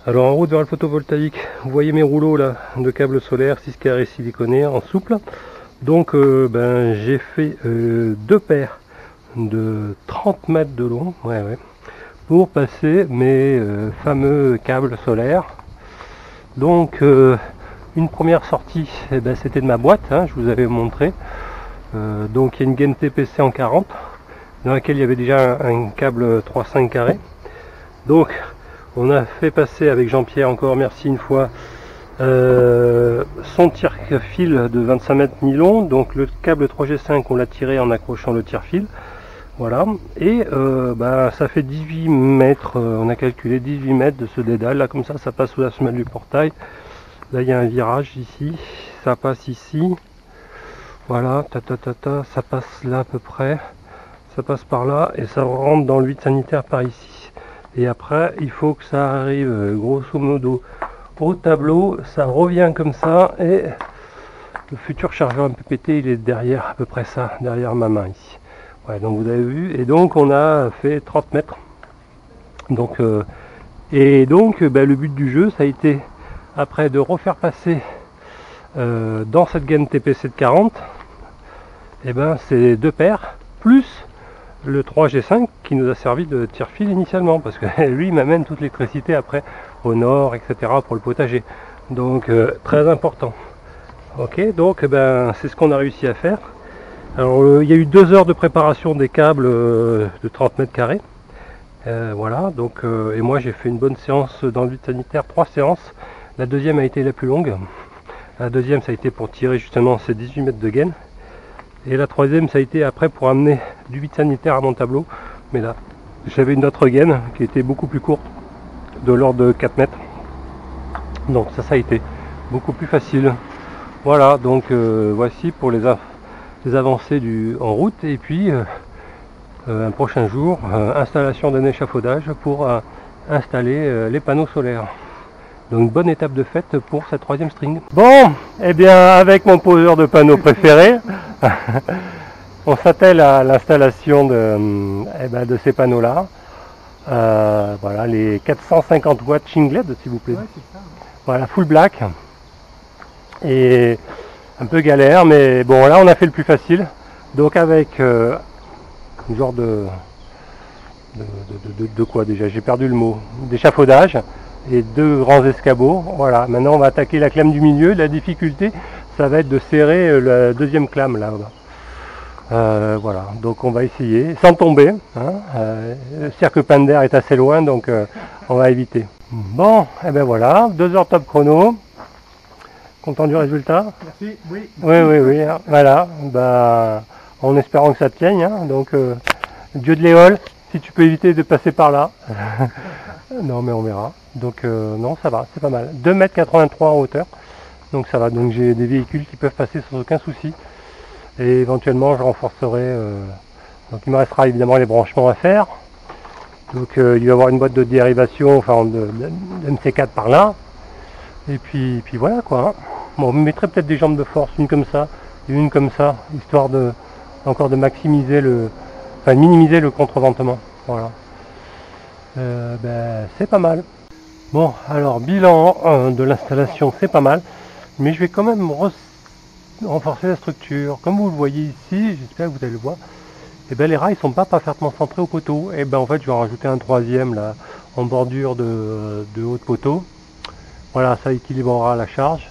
Alors en route vers le photovoltaïque, vous voyez mes rouleaux là de câbles solaires 6 carrés siliconés en souple. Donc j'ai fait deux paires de 30 mètres de long, pour passer mes fameux câbles solaires. Donc une première sortie, c'était de ma boîte, je vous avais montré. Donc il y a une gaine TPC en 40 dans laquelle il y avait déjà un câble 3,5 carré. Donc on a fait passer avec Jean-Pierre, encore merci une fois, son tire-fil de 25 mètres nylon. Donc le câble 3G5 on l'a tiré en accrochant le tire-fil. Voilà, et ça fait 18 mètres, on a calculé 18 mètres de ce dédale, là comme ça passe sous la semelle du portail. Là il y a un virage ici, ça passe ici, voilà, ça passe là à peu près, ça passe par là et ça rentre dans le vide sanitaire par ici. Et après il faut que ça arrive grosso modo au tableau, ça revient comme ça et le futur chargeur MPPT il est derrière à peu près ça, derrière ma main ici. Ouais, donc vous avez vu, et donc on a fait 30 mètres. Donc, le but du jeu, ça a été après de refaire passer dans cette gaine TPC de 40, c'est deux paires, plus le 3G5 qui nous a servi de tire-fil initialement, parce que lui il m'amène toute l'électricité après au nord, etc. pour le potager. Donc très important. Ok, donc c'est ce qu'on a réussi à faire. Alors il y a eu 2 heures de préparation des câbles de 30 mètres carrés. Voilà, donc et moi j'ai fait une bonne séance dans le vide sanitaire, 3 séances. La deuxième a été la plus longue. La deuxième ça a été pour tirer justement ces 18 mètres de gaine. Et la troisième ça a été après pour amener du vide sanitaire à mon tableau. Mais là j'avais une autre gaine qui était beaucoup plus courte, de l'ordre de 4 mètres. Donc ça a été beaucoup plus facile. Voilà, donc voici pour les avancées en route, et puis un prochain jour, installation d'un échafaudage pour installer les panneaux solaires. Donc bonne étape de fête pour cette 3e string. Bon, et bien avec mon poseur de panneaux préféré, on s'attelle à l'installation de ces panneaux là. Voilà, les 450 watts Shingled s'il vous plaît. Ouais, c'est ça. Voilà, full black. Et un peu galère, mais bon là on a fait le plus facile. Donc avec une genre de quoi déjà, j'ai perdu le mot, d'échafaudage et 2 grands escabeaux. Voilà, maintenant on va attaquer la clame du milieu. La difficulté ça va être de serrer la deuxième clame là. Voilà, donc on va essayer sans tomber, le cercle Pander est assez loin, donc on va éviter. Bon, et voilà, 2 heures top chrono. Content du résultat? Merci, oui. Oui, voilà, en espérant que ça tienne, donc Dieu de l'éole, si tu peux éviter de passer par là. Non mais on verra, donc non ça va, c'est pas mal. 2,83 m en hauteur, donc ça va, donc j'ai des véhicules qui peuvent passer sans aucun souci. Et éventuellement je renforcerai, donc il me restera évidemment les branchements à faire. Donc il va y avoir une boîte de dérivation, enfin de MC4 par là. Et puis voilà quoi. Bon, on mettrait peut-être des jambes de force, une comme ça et une comme ça, histoire de maximiser minimiser le contreventement. Voilà. C'est pas mal. Bon, alors bilan de l'installation, c'est pas mal, mais je vais quand même renforcer la structure. Comme vous le voyez ici, j'espère que vous allez le voir. Les rails sont pas parfaitement centrés au poteau. Et en fait, je vais en rajouter un 3e là en bordure de haut de poteau. Voilà, ça équilibrera la charge.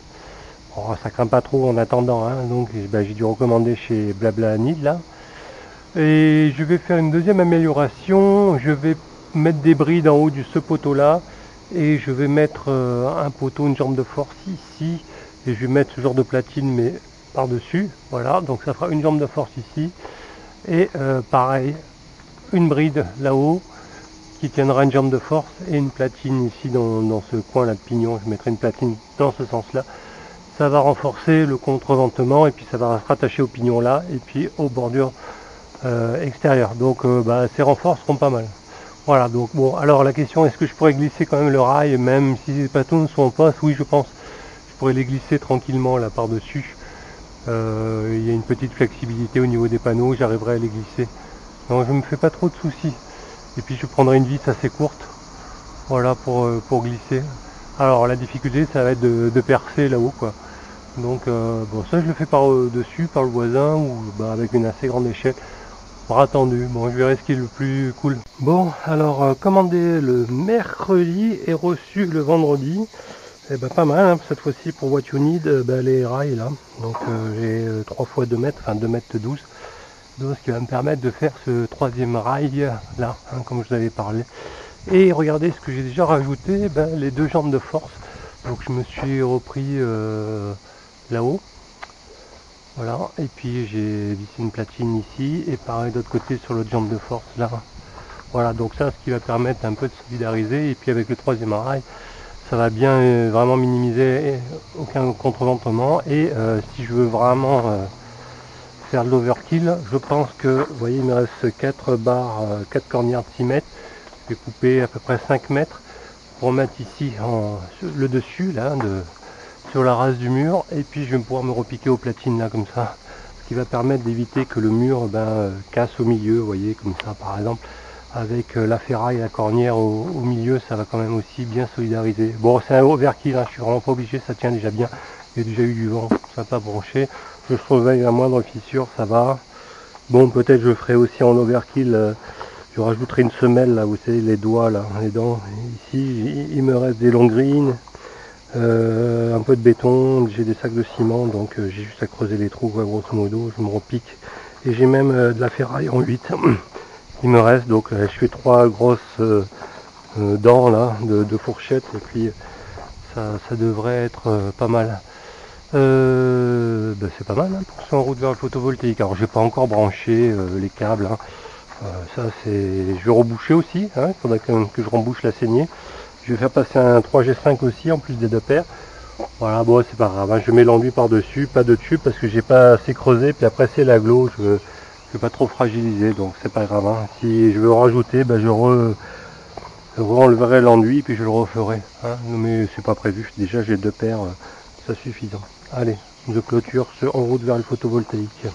Oh, ça craint pas trop en attendant, donc j'ai dû recommander chez Blabla Nid là. Et je vais faire une deuxième amélioration. Je vais mettre des brides en haut de ce poteau là, et je vais mettre un poteau, une jambe de force ici, et je vais mettre ce genre de platine mais par dessus. Voilà, donc ça fera une jambe de force ici, et pareil, une bride là-haut qui tiendra une jambe de force et une platine ici dans ce coin là de pignon. Je mettrai une platine dans ce sens là. Ça va renforcer le contreventement et puis ça va se rattacher au pignon là et puis aux bordures extérieures. Donc ces renforts seront pas mal. Voilà, donc bon, alors la question, est-ce que je pourrais glisser quand même le rail même si les patons sont en place? Oui, je pense. Je pourrais les glisser tranquillement là par dessus. Il y a une petite flexibilité au niveau des panneaux, j'arriverai à les glisser. Non, je me fais pas trop de soucis. Et puis je prendrai une vis assez courte Voilà pour glisser. Alors la difficulté ça va être de percer là-haut quoi. Donc bon, ça je le fais par dessus par le voisin ou avec une assez grande échelle. Bras tendu. Bon, je verrai ce qui est le plus cool. Bon, alors commandé le mercredi et reçu le vendredi. Et pas mal, hein, cette fois-ci pour What You Need, les rails là. Donc j'ai 3 fois 2 mètres, enfin 2 mètres 12. Donc ce qui va me permettre de faire ce troisième rail là, hein, comme je vous avais parlé. Et regardez ce que j'ai déjà rajouté, les 2 jambes de force. Donc je me suis repris là-haut. Voilà, et puis j'ai vissé une platine ici, et pareil d'autre côté sur l'autre jambe de force là. Voilà, donc ça, ce qui va permettre un peu de solidariser, et puis avec le troisième rail, ça va bien vraiment minimiser aucun contreventement. Et si je veux vraiment faire de l'overkill, je pense que, vous voyez, il me reste 4 barres, 4 cornières de 6 mètres. Je vais couper à peu près 5 mètres pour mettre ici le dessus là, sur la race du mur, et puis je vais pouvoir me repiquer aux platines là comme ça, ce qui va permettre d'éviter que le mur casse au milieu, vous voyez, comme ça par exemple, avec la ferraille et la cornière au milieu, ça va quand même aussi bien solidariser. Bon, c'est un overkill, hein, je suis vraiment pas obligé, ça tient déjà bien, il y a déjà eu du vent, ça n'a pas branché, je surveille la moindre fissure, ça va. Bon, peut-être je ferai aussi en overkill, je rajouterai une semelle là, vous savez, les doigts là, les dents, ici il me reste des longues grines. Un peu de béton, j'ai des sacs de ciment, donc j'ai juste à creuser les trous, grosso modo, je me repique. Et j'ai même de la ferraille en 8 il me reste, donc je fais 3 grosses dents là, de fourchette, et puis ça devrait être pas mal. C'est pas mal hein, pour ça en route vers le photovoltaïque. Alors j'ai pas encore branché les câbles, hein. Ça c'est, je vais reboucher aussi, hein. Il faudra quand même que je rembouche la saignée. Je vais faire passer un 3G5 aussi en plus des 2 paires. Voilà, bon c'est pas grave, hein. Je mets l'enduit par dessus, pas de tube parce que j'ai pas assez creusé, puis après c'est l'aglo, je veux pas trop fragiliser, donc c'est pas grave, hein. Si je veux rajouter, je re-enleverai l'enduit puis je le referai, hein. Mais c'est pas prévu, déjà j'ai 2 paires, ça suffisant. Allez, je clôture ce en route vers le photovoltaïque.